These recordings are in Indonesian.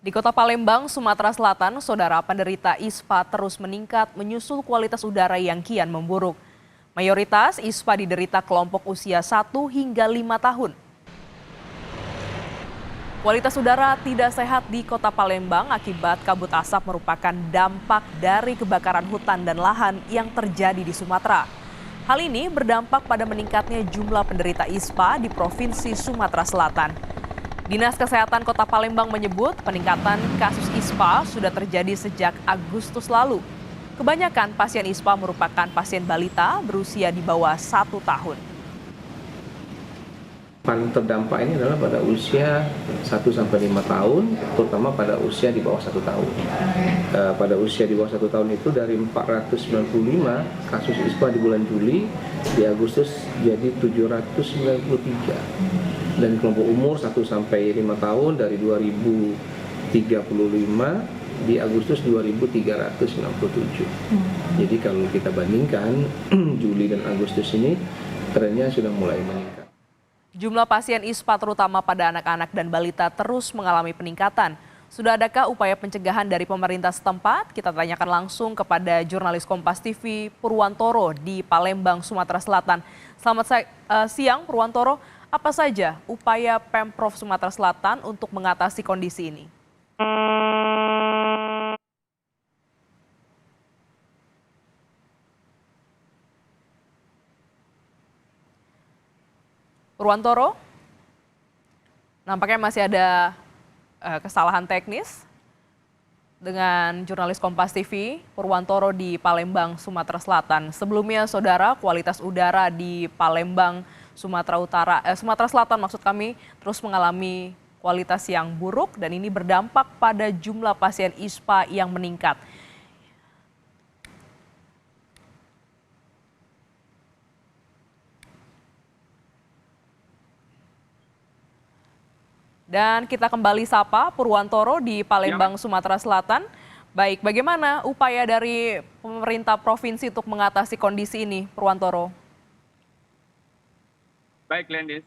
Di Kota Palembang, Sumatera Selatan, saudara penderita ISPA terus meningkat menyusul kualitas udara yang kian memburuk. Mayoritas ISPA diderita kelompok usia 1 hingga 5 tahun. Kualitas udara tidak sehat di Kota Palembang akibat kabut asap merupakan dampak dari kebakaran hutan dan lahan yang terjadi di Sumatera. Hal ini berdampak pada meningkatnya jumlah penderita ISPA di Provinsi Sumatera Selatan. Dinas Kesehatan Kota Palembang menyebut peningkatan kasus ISPA sudah terjadi sejak Agustus lalu. Kebanyakan pasien ISPA merupakan pasien balita berusia di bawah 1 tahun. Paling terdampak ini adalah pada usia 1-5 tahun, terutama pada usia di bawah 1 tahun. Pada usia di bawah 1 tahun itu dari 495 kasus ISPA di bulan Juli, di Agustus jadi 793. Dan kelompok umur 1-5 tahun dari 2035 di Agustus 2397. Jadi kalau kita bandingkan Juli dan Agustus ini trennya sudah mulai meningkat. Jumlah pasien ISPA terutama pada anak-anak dan balita terus mengalami peningkatan. Sudah adakah upaya pencegahan dari pemerintah setempat? Kita tanyakan langsung kepada jurnalis Kompas TV Purwantoro di Palembang, Sumatera Selatan. Selamat siang Purwantoro, apa saja upaya Pemprov Sumatera Selatan untuk mengatasi kondisi ini? Purwantoro, nampaknya masih ada kesalahan teknis dengan jurnalis Kompas TV Purwantoro di Palembang, Sumatera Selatan. Sebelumnya, saudara, kualitas udara di Palembang, Sumatera Selatan maksud kami, terus mengalami kualitas yang buruk dan ini berdampak pada jumlah pasien ISPA yang meningkat. Dan kita kembali sapa Purwantoro di Palembang, Sumatera Selatan. Baik, bagaimana upaya dari pemerintah provinsi untuk mengatasi kondisi ini, Purwantoro? Baik, Lendis.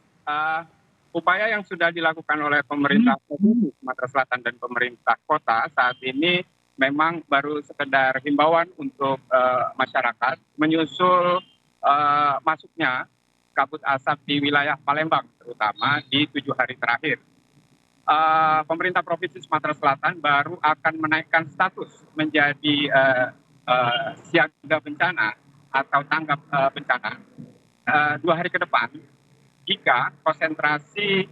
Upaya yang sudah dilakukan oleh pemerintah provinsi Sumatera Selatan dan pemerintah kota saat ini memang baru sekedar himbauan untuk masyarakat menyusul masuknya kabut asap di wilayah Palembang, terutama di 7 hari terakhir. Pemerintah Provinsi Sumatera Selatan baru akan menaikkan status menjadi siaga bencana atau tanggap bencana 2 hari ke depan jika konsentrasi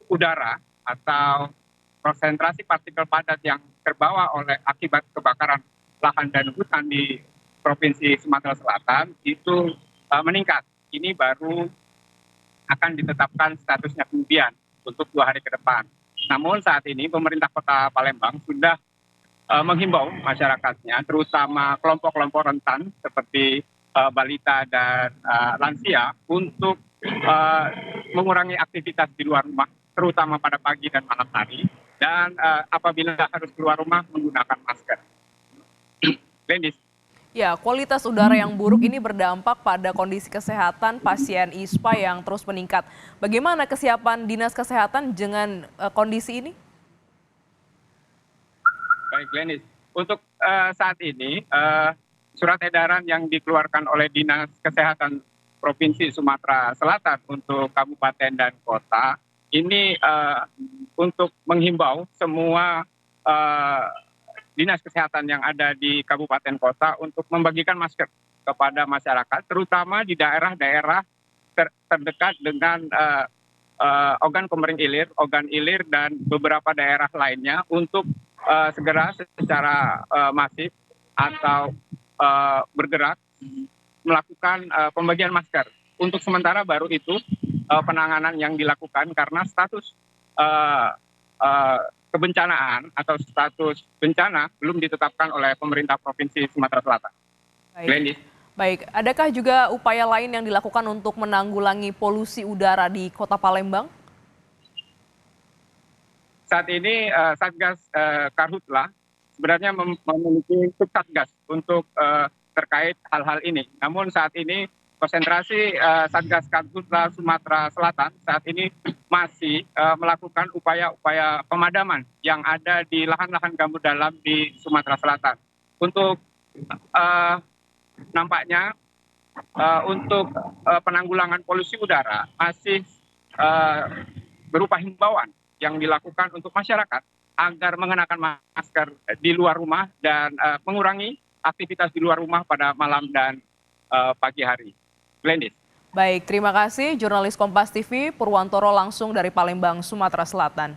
udara atau konsentrasi partikel padat yang terbawa oleh akibat kebakaran lahan dan hutan di Provinsi Sumatera Selatan itu meningkat. Ini baru akan ditetapkan statusnya kemudian untuk 2 hari ke depan. Namun saat ini pemerintah Kota Palembang sudah menghimbau masyarakatnya, terutama kelompok-kelompok rentan seperti balita dan lansia, untuk mengurangi aktivitas di luar rumah, terutama pada pagi dan malam hari, dan apabila harus keluar rumah menggunakan masker. Lendis. Ya, kualitas udara yang buruk ini berdampak pada kondisi kesehatan pasien ISPA yang terus meningkat. Bagaimana kesiapan Dinas Kesehatan dengan kondisi ini? Baik, Lenis. Untuk saat ini, surat edaran yang dikeluarkan oleh Dinas Kesehatan Provinsi Sumatera Selatan untuk kabupaten dan kota, ini untuk menghimbau semua dinas kesehatan yang ada di kabupaten kota untuk membagikan masker kepada masyarakat, terutama di daerah-daerah terdekat dengan Ogan Komering Ilir, Ogan Ilir, dan beberapa daerah lainnya untuk segera secara masif atau bergerak melakukan pembagian masker. Untuk sementara baru itu penanganan yang dilakukan karena status kebencanaan atau status bencana belum ditetapkan oleh pemerintah Provinsi Sumatera Selatan. Baik, adakah juga upaya lain yang dilakukan untuk menanggulangi polusi udara di Kota Palembang? Saat ini Satgas Karhutla sebenarnya memiliki subsatgas untuk terkait hal-hal ini. Namun saat ini konsentrasi Satgas Karhutla Sumatera Selatan saat ini masih melakukan upaya-upaya pemadaman yang ada di lahan-lahan gambut dalam di Sumatera Selatan. Untuk nampaknya untuk penanggulangan polusi udara masih berupa himbauan yang dilakukan untuk masyarakat agar mengenakan masker di luar rumah dan mengurangi aktivitas di luar rumah pada malam dan pagi hari. Glendis. Baik, terima kasih jurnalis Kompas TV Purwantoro langsung dari Palembang, Sumatera Selatan.